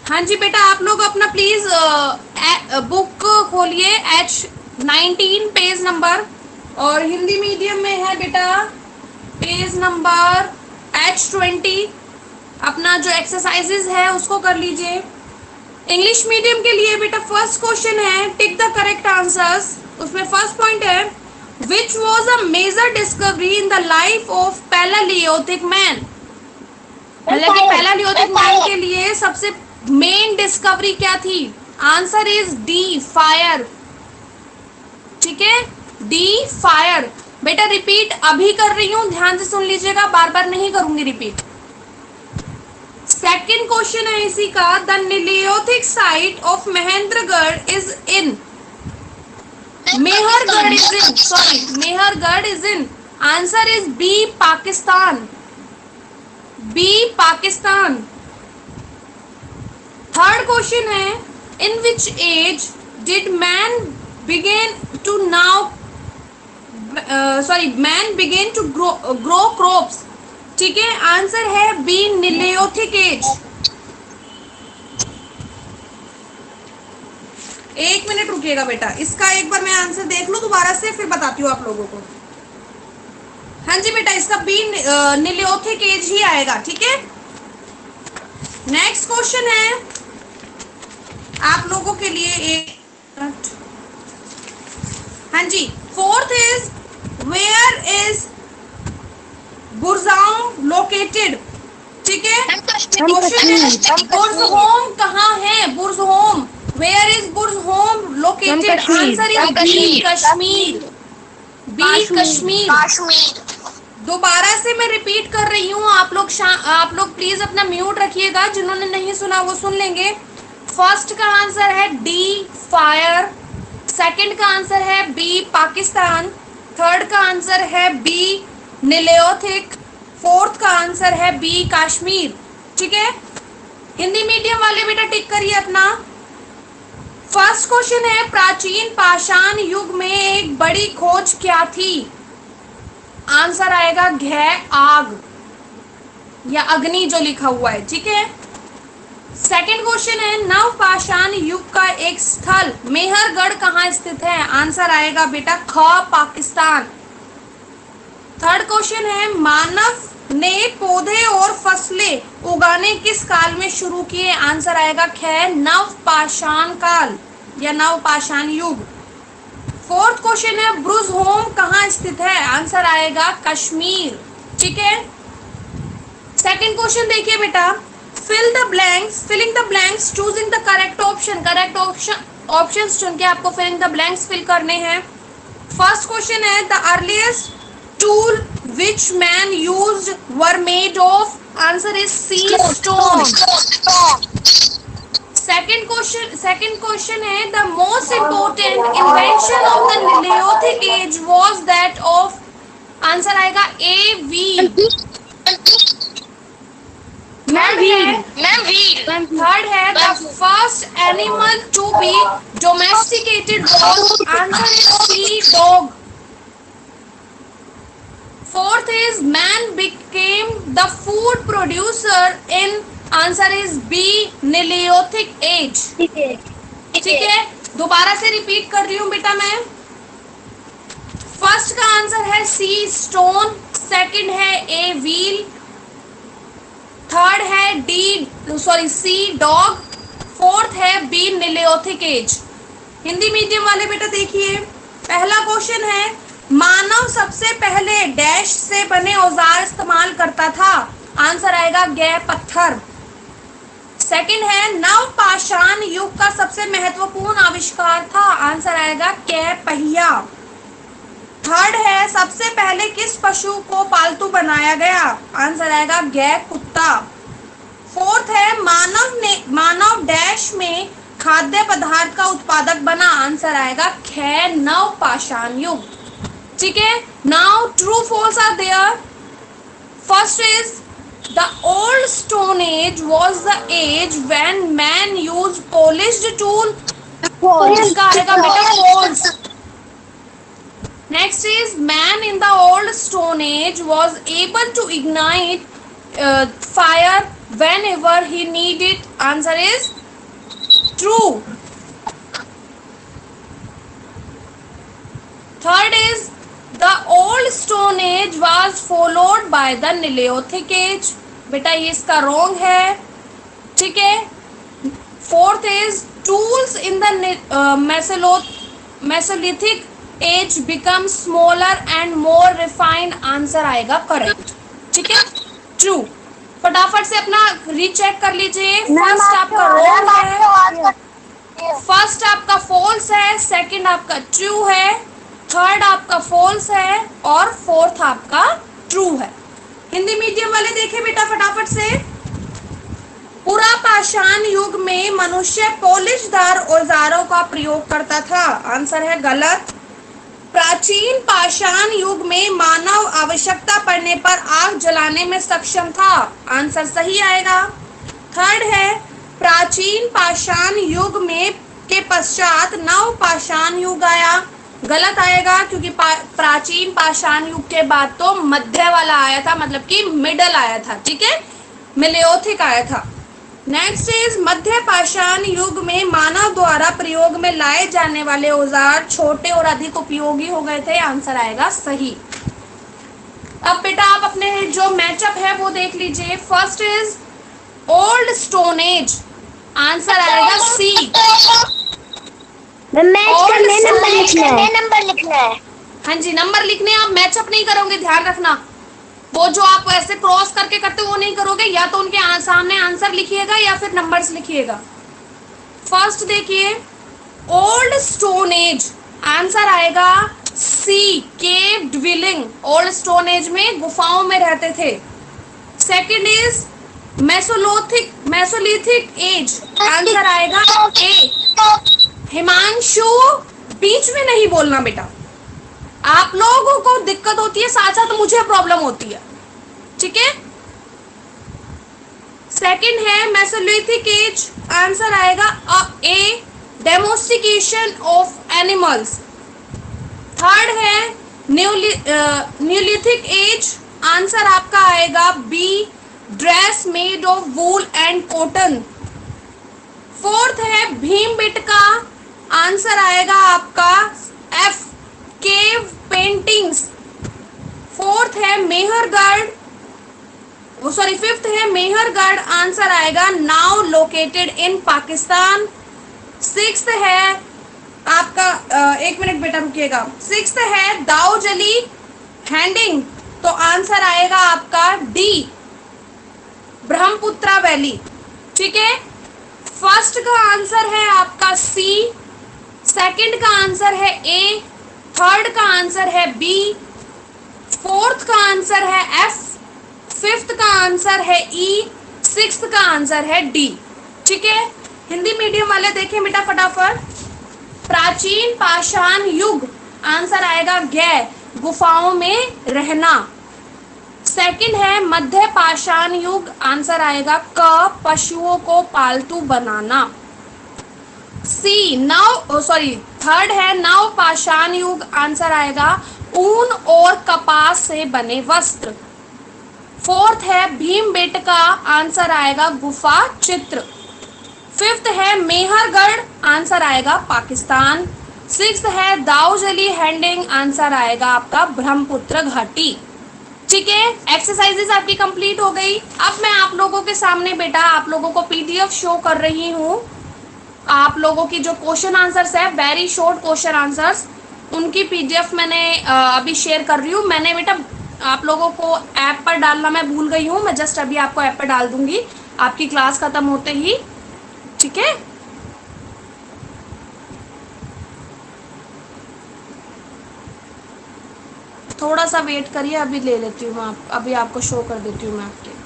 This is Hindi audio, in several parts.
हाँ जी बेटा, आप लोग अपना प्लीज बुक खोलिए H19 पेज नंबर, और हिंदी मीडियम में है बेटा पेज नंबर H20। अपना जो एक्सरसाइजेज है उसको कर लीजिए। इंग्लिश मीडियम के लिए बेटा फर्स्ट क्वेश्चन है टिक द करेक्ट आंसर्स। उसमें फर्स्ट पॉइंट है which was a major discovery in the life of palaeolithic man. मतलब कि पैलेलियोथिक मैन के लिए सबसे मेन डिस्कवरी क्या थी? Answer is D, fire. ठीक है, डी फायर। बेटा रिपीट अभी कर रही हूं, ध्यान से सुन लीजिएगा, बार बार नहीं करूंगी रिपीट। सेकंड क्वेश्चन है इसी का, the neolithic site of Mahendragarh is in. Mehrgarh is in, sorry, Mehrgarh is in. Answer is b, Pakistan. B, Pakistan. Third question है in which age did man begin to now man begin to grow crops. ठीक है, आंसर है बी, निलियोथिक एज। एक मिनट रुकिएगा बेटा, इसका एक बार मैं आंसर देख लूं दोबारा से, फिर बताती हूँ आप लोगों को। हाँ जी बेटा, इसका बी निलियोथिक एज ही आएगा। ठीक है, नेक्स्ट क्वेश्चन है आप लोगों के लिए एक मिनट। हाँ जी, fourth is where is Burzahom located. ठीक है, क्वेश्चन है बुर्ज होम कहाँ है? Burzahom, where is Burzahom located? Answer is b, Kashmir. B, Kashmir. दोबारा से मैं रिपीट कर रही हूँ, आप लोग प्लीज अपना म्यूट रखिएगा, जिन्होंने नहीं सुना वो सुन लेंगे। फर्स्ट का आंसर है डी, फायर। सेकंड का आंसर है बी, पाकिस्तान। थर्ड का आंसर है बी, निलियोथिक। फोर्थ का आंसर है बी, कश्मीर। ठीक है, हिंदी मीडियम वाले बेटा टिक करिए अपना। फर्स्ट क्वेश्चन है प्राचीन पाषाण युग में एक बड़ी खोज क्या थी? आंसर आएगा घै, आग या अग्नि जो लिखा हुआ है। ठीक है, सेकंड क्वेश्चन है नव पाषाण युग का एक स्थल मेहरगढ़ कहाँ स्थित है? आंसर आएगा बेटा ख, पाकिस्तान। थर्ड क्वेश्चन है मानव ने पौधे और फसलें उगाने किस काल में शुरू किए? आंसर आएगा ख, नव पाषाण काल या नव पाषाण युग। फोर्थ क्वेश्चन है ब्रुज होम कहाँ स्थित है? आंसर आएगा कश्मीर। ठीक है, सेकंड क्वेश्चन देखिए बेटा, filling the blanks, choosing the correct option. Correct options चुन के आपको फिलिंग द ब्लैंक्स फिल करने हैं। फर्स्ट क्वेश्चन है the earliest tool which man used were made of. Answer is c, stone. Second question है the most important invention of the neolithic age was that of. Answer आएगा ए, व्हील। थर्ड है the first animal to be domesticated was. Answer is c, dog. Fourth is man became the food producer in. Answer is b, neolithic age. ठीक है, दोबारा से रिपीट कर रही हूं बेटा मैं। फर्स्ट का आंसर है सी, स्टोन। सेकंड है ए, व्हील। थर्ड है सी, डॉग। फोर्थ है b, neolithic as. Hindi medium वाले बेटा देखिए, पहला क्वेश्चन है मानव सबसे पहले डैश से बने औजार इस्तेमाल करता था। आंसर आएगा गे, पत्थर। सेकंड है नव पाषाण युग का सबसे महत्वपूर्ण आविष्कार था। आंसर आएगा के, पहिया। थर्ड है सबसे पहले किस पशु को पालतू बनाया गया? आंसर आएगा गे, कुत्ता। फोर्थ है मानव डैश में खाद्य पदार्थ का उत्पादक बना। आंसर आएगा खे, नव पाषाण युग। ठीक है, now true false are there. First is the old stone age was the age when man used polished tool. इसका आएगा बेटा false. Next is man in the old stone age was able to ignite fire whenever he needed. Answer is true. Third is the old stone age was followed by the neolithic age. बेटा ये इसका रॉन्ग है, ठीक है। Fourth is tools in the mesolithic age become smaller and more refined. Answer आएगा करेक्ट, ठीक है, ट्रू। फटाफट से अपना रीचेक कर लीजिए। फर्स्ट आपका रॉन्ग है, फर्स्ट आपका फॉल्स है, सेकंड आपका ट्रू है, थर्ड आपका फॉल्स है और फोर्थ आपका ट्रू है। हिंदी मीडियम वाले देखे बेटा फटाफट से। पुरा पाषाण युग में मनुष्य पॉलिशदार औजारों का प्रयोग करता था। आंसर है गलत। प्राचीन पाषाण युग में मानव आवश्यकता पड़ने पर आग जलाने में सक्षम था। आंसर सही आएगा। थर्ड है प्राचीन पाषाण युग में के पश्चात नव पाषाण युग आया। गलत आएगा क्योंकि प्राचीन पाषाण युग के बाद तो मध्य वाला आया था, मतलब कि मिडल आया था, ठीक है, मिलियोथिक आया था। नेक्स्ट इज मध्य पाषाण युग में मानव द्वारा प्रयोग में लाए जाने वाले औजार छोटे और अधिक उपयोगी हो गए थे। आंसर आएगा सही। अब बेटा आप अपने जो मैचअप है वो देख लीजिए। First is old stone as, answer आएगा सी। नंबर लिखना है। हाँ जी नंबर लिखने, आप मैचअप नहीं करोगे, ध्यान रखना। वो जो आप ऐसे क्रॉस करके करते वो नहीं करोगे, या तो उनके सामने आंसर लिखिएगा या फिर नंबर्स लिखिएगा। फर्स्ट देखिए ओल्ड स्टोन एज, आंसर आएगा सी, केव ड्विलिंग। ओल्ड स्टोन एज में गुफाओं में रहते थे। Second is Mesolithic age, answer आएगा ए। हिमांशु बीच में नहीं बोलना बेटा, आप लोगों को दिक्कत होती है, साथ साथ मुझे प्रॉब्लम होती है, ठीक है। सेकंड है मेसोलिथिक एज, आंसर आएगा A, domestication of animals. Third है न्यूलिथिक एज, आंसर आपका आएगा B, dress made of wool and cotton. Fourth है भीमबेटका, आंसर आएगा आपका एफ, केव पेंटिंग्स। फोर्थ है मेहरगढ़, सॉरी फिफ्थ है मेहरगढ़, आंसर आएगा now located in Pakistan. Sixth है आपका एक मिनट बेटा रुकिएगा, सिक्स्थ है दाऊजली हैंडिंग, तो आंसर आएगा आपका डी, ब्रह्मपुत्रा वैली, ठीक है। फर्स्ट का आंसर है आपका सी, सेकंड का आंसर है ए, थर्ड का आंसर है बी, फोर्थ का आंसर है एफ, फिफ्थ का आंसर है ई, सिक्स्थ का आंसर है डी, ठीक है। हिंदी मीडियम वाले देखें बेटा फटाफट। प्राचीन पाषाण युग, आंसर आएगा गे, गुफाओं में रहना। सेकंड है मध्य पाषाण युग, आंसर आएगा क, पशुओं को पालतू बनाना। सी थर्ड है नव पाषाण युग, आंसर आएगा ऊन और कपास से बने वस्त्र। फोर्थ है भीमबेटका, आंसर आएगा गुफा चित्र। फिफ्थ है मेहरगढ़, आंसर आएगा पाकिस्तान। सिक्स्थ है दाऊजली हैंडिंग, आंसर आएगा आपका ब्रह्मपुत्र घाटी, ठीक है। एक्सरसाइजेस आपकी कंप्लीट हो गई। अब मैं आप लोगों के सामने बेटा आप लोगों को पीडीएफ शो कर रही हूँ। आप लोगों की जो क्वेश्चन आंसर्स है, वेरी शॉर्ट क्वेश्चन आंसर्स, उनकी पीडीएफ मैंने अभी शेयर कर रही हूँ। मैंने बेटा आप लोगों को ऐप पर डालना मैं भूल गई हूँ, मैं जस्ट अभी आपको ऐप पर डाल दूंगी आपकी क्लास खत्म होते ही, ठीक है। थोड़ा सा वेट करिए, अभी ले लेती हूँ मैं, अभी आपको शो कर देती हूँ मैं आपके।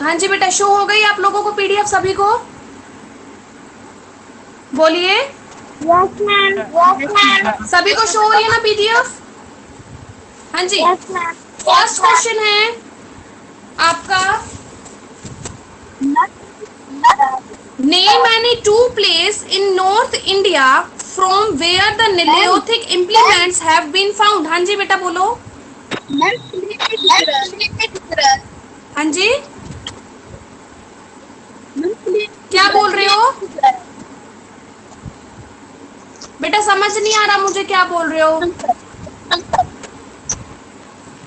हाँ जी बेटा शो हो गई आप लोगों को पीडीएफ सभी को, बोलिए Yes, ma'am. Yes, ma'am. सभी को शो हो रही है ना पीडीएफ? हाँ जी। Yes, ma'am. फर्स्ट क्वेश्चन है आपका, name any two place in north India from where the neolithic implements have been found. हाँ जी बेटा बोलो। हाँ जी क्या बोल रहे हो बेटा? समझ नहीं आ रहा मुझे क्या बोल रहे हो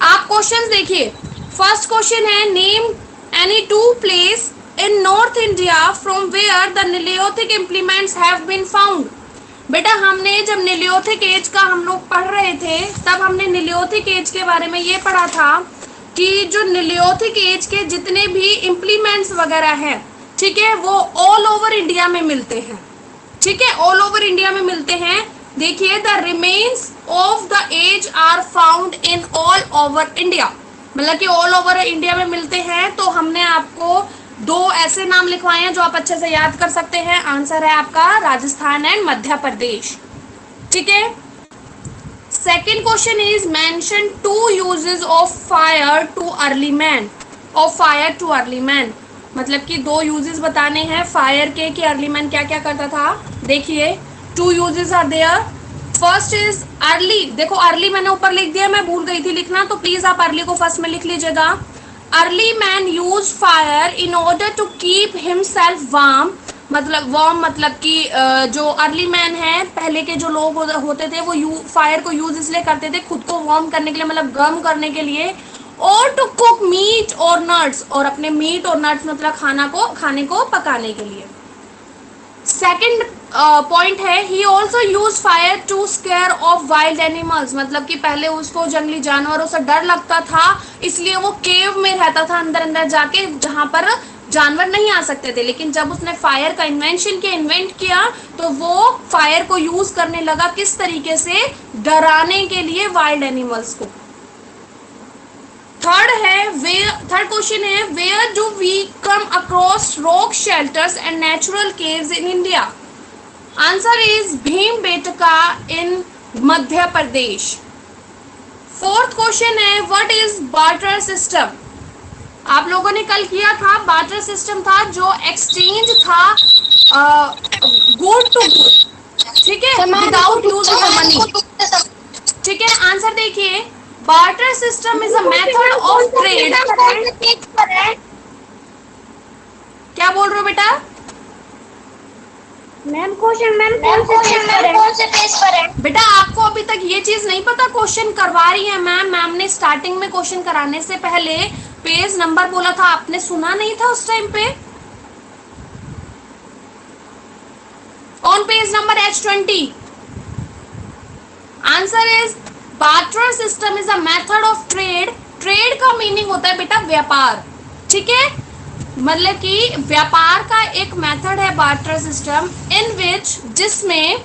आप। क्वेश्चन देखिए, फर्स्ट क्वेश्चन है name any two place in north India from where the neolithic implements have been found. बेटा हमने जब निलियोथिक एज का हम लोग पढ़ रहे थे तब हमने निलियोथिक एज के बारे में ये पढ़ा था कि जो निलियोथिक एज के जितने भी इम्प्लीमेंट्स वगैरह हैं, ठीक है, वो ऑल ओवर इंडिया में मिलते हैं। ठीक है, ऑल ओवर इंडिया में मिलते हैं। देखिए, the remains of the age are found in all over India, मतलब कि ऑल ओवर इंडिया में मिलते हैं। तो हमने आपको दो ऐसे नाम लिखवाए हैं जो आप अच्छे से याद कर सकते हैं। आंसर है आपका राजस्थान एंड मध्य प्रदेश। ठीक है, second question is mention two uses of fire to early man. Of fire to early man मतलब कि दो यूजेस बताने हैं फायर के कि अर्ली मैन क्या क्या करता था। देखिए, two uses are there. First is early. देखो अर्ली मैंने ऊपर लिख दिया, मैं भूल गई थी लिखना, तो प्लीज आप अर्ली को फर्स्ट में लिख लीजिएगा। Early man use fire in order to keep himself warm. मतलब वार्म मतलब कि जो अर्ली मैन है, पहले के जो लोग होते थे वो फायर को यूज इसलिए करते थे खुद को वार्म करने के लिए, मतलब गर्म करने के लिए, और टू कुक मीट और नट्स, और अपने मीट और नट्स मतलब खाने को पकाने के लिए। सेकेंड पॉइंट है he also use fire to scare off wild animals. मतलब कि पहले उसको जंगली जानवरों से डर लगता था, इसलिए वो केव में रहता था अंदर अंदर जाके, जहां पर जानवर नहीं आ सकते थे। लेकिन जब उसने फायर का इन्वेंट किया तो वो फायर को यूज करने लगा किस तरीके से, डराने के लिए वाइल्ड एनिमल्स को। थर्ड क्वेश्चन है where do we come across rock shelters and natural caves in India. Answer is Bhimbetka in Madhya Pradesh. Fourth question है व्हाट इज बार्टर सिस्टम। आप लोगों ने कल किया था, बार्टर सिस्टम था जो एक्सचेंज था गुड टू गुड, ठीक है, विदाउट यूज ऑफ मनी। ठीक है, आंसर देखिए, barter system is a method of trade. क्या बोल रहे हो बेटा? मैम क्वेश्चन कौन से पेज पर है? बेटा आपको अभी तक ये चीज नहीं पता, क्वेश्चन करवा रही है मैम ने स्टार्टिंग में क्वेश्चन कराने से पहले पेज नंबर बोला था, आपने सुना नहीं था उस टाइम पे? On page number H20। Answer is barter system is a method of trade. Trade का मीनिंग होता है बेटा व्यापार, ठीक है, मतलब कि व्यापार का एक मेथड है बार्टर सिस्टम, इन विच जिसमें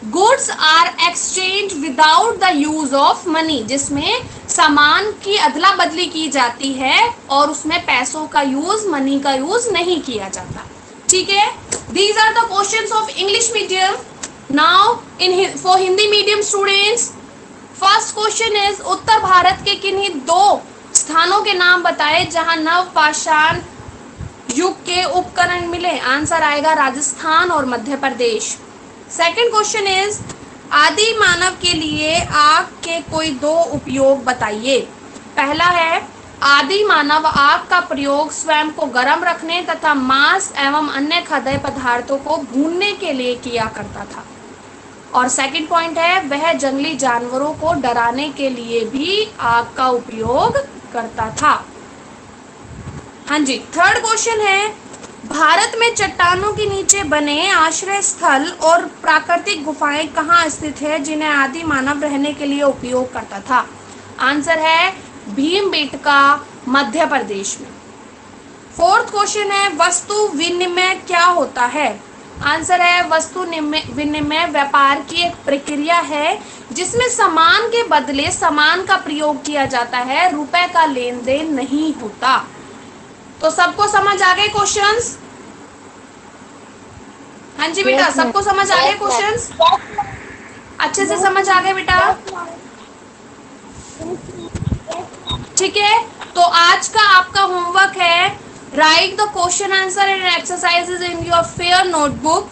goods are exchange without the use of money, जिसमें सामान की अदला बदली की जाती है और उसमें पैसों का यूज, मनी का यूज नहीं किया जाता। ठीक है, these are the questions of English medium. Now in for Hindi medium students, first question is उत्तर भारत के किन्हीं दो स्थानों के नाम बताए जहां नवपाषाण युग के उपकरण मिले। आंसर आएगा राजस्थान और Madhya Pradesh. Second question is आदि मानव के लिए आग के कोई दो उपयोग बताइए। पहला है आदि मानव आग का प्रयोग स्वयं को गर्म रखने तथा मांस एवं अन्य खाद्य पदार्थों को भूनने के लिए किया करता था। और सेकंड पॉइंट है वह जंगली जानवरों को डराने के लिए भी आग का उपयोग करता था। हाँ जी, थर्ड क्वेश्चन है भारत में चट्टानों के नीचे बने आश्रय स्थल और प्राकृतिक गुफाएं कहाँ स्थित है जिन्हें आदि मानव रहने के लिए उपयोग करता था। आंसर है भीमबेटका मध्य प्रदेश में। फोर्थ क्वेश्चन है वस्तु विनिमय क्या होता है। आंसर है वस्तु विनिमय व्यापार की एक प्रक्रिया है जिसमें सामान के बदले सामान का प्रयोग किया जाता है, रुपए का लेन देन नहीं होता। तो सबको समझ आ गए क्वेश्चंस? हाँ जी बेटा, सबको समझ आ गए क्वेश्चंस? अच्छे से समझ आ गए बेटा? ठीक है, तो आज का आपका होमवर्क है, right the question answer and exercises in your fair notebook.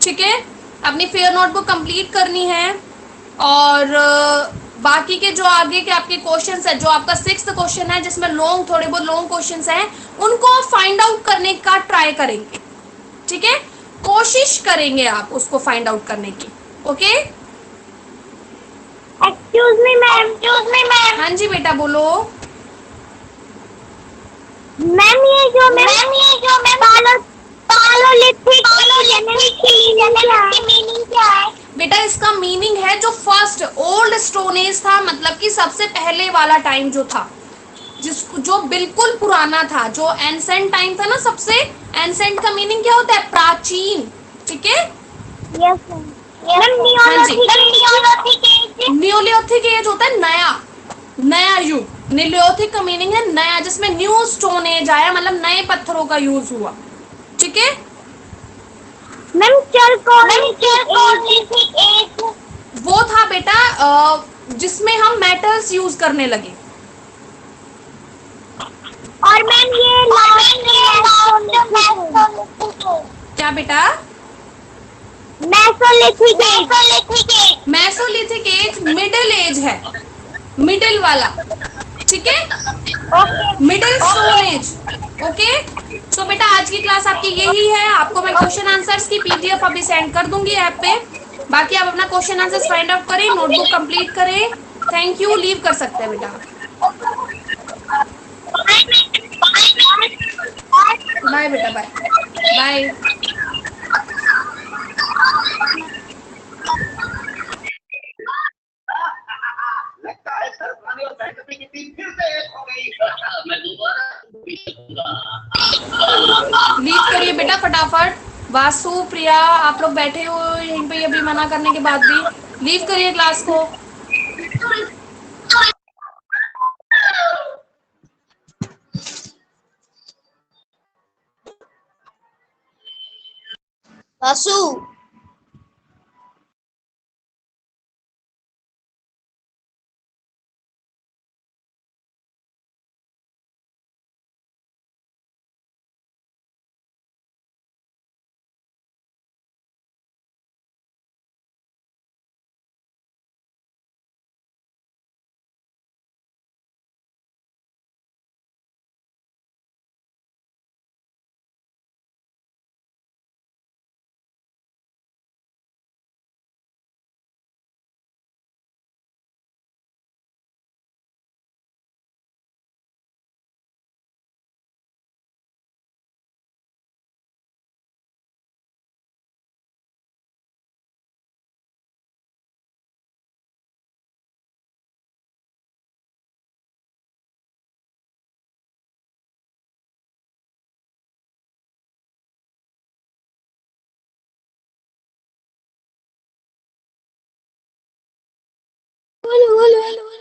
ठीक है, अपनी फेयर नोटबुक कंप्लीट करनी है। और बाकी के जो आगे के आपके क्वेश्चंस है, जो आपका 6th क्वेश्चन है जिसमें लॉन्ग, थोड़े बहुत लॉन्ग क्वेश्चंस हैं, उनको फाइंड आउट करने का ट्राई करेंगे। ठीक है, कोशिश करेंगे आप उसको फाइंड आउट करने की। Okay? Excuse me ma'am, excuse me ma'am. हाँ जी बेटा, बोलो। मैम ये जो मैं पालोलिथिक की मीनिंग क्या है? बेटा इसका मीनिंग है जो फर्स्ट ओल्ड स्टोन एज था, मतलब कि सबसे पहले वाला टाइम जो था, जो बिल्कुल पुराना था, जो एंसेंट टाइम था ना, सबसे एंसेंट का मीनिंग क्या होता है? प्राचीन। ठीक है? यस न्यूलियोथिक एज होता है नया, नया युग। न्यूलियोथिक का मीनिंग है नया, जिसमें न्यू स्टोन एज आया, मतलब नए पत्थरों का यूज हुआ। ठीक है? मैम चरकोलिथिक एज वो था बेटा जिसमें हम मेटल्स यूज करने लगे। और मैम ये क्या बेटा? Mesolithic as Mesolithic as middle age है, मिडिल वाला। ठीक है, मिडिल स्टोन एज। ओके, तो बेटा आज की क्लास आपकी यही है। आपको मैं क्वेश्चन आंसर्स की पीडीएफ अभी सेंड कर दूंगी ऐप पे। बाकी आप अपना क्वेश्चन आंसर्स फाइंड आउट करें, नोटबुक कंप्लीट करें। थैंक यू, लीव कर सकते हैं बेटा। बाय बेटा, बाय बाय। लगता है सर पानी और साइंटिफिक की टीम फिर से एक हो गई। मैं दोबारा लीव करिए बेटा फटाफट। वासु, प्रिया, आप लोग बैठे हो यहीं पे अभी मना करने के बाद भी। लीव करिए क्लास को। वासु बोलो बोलो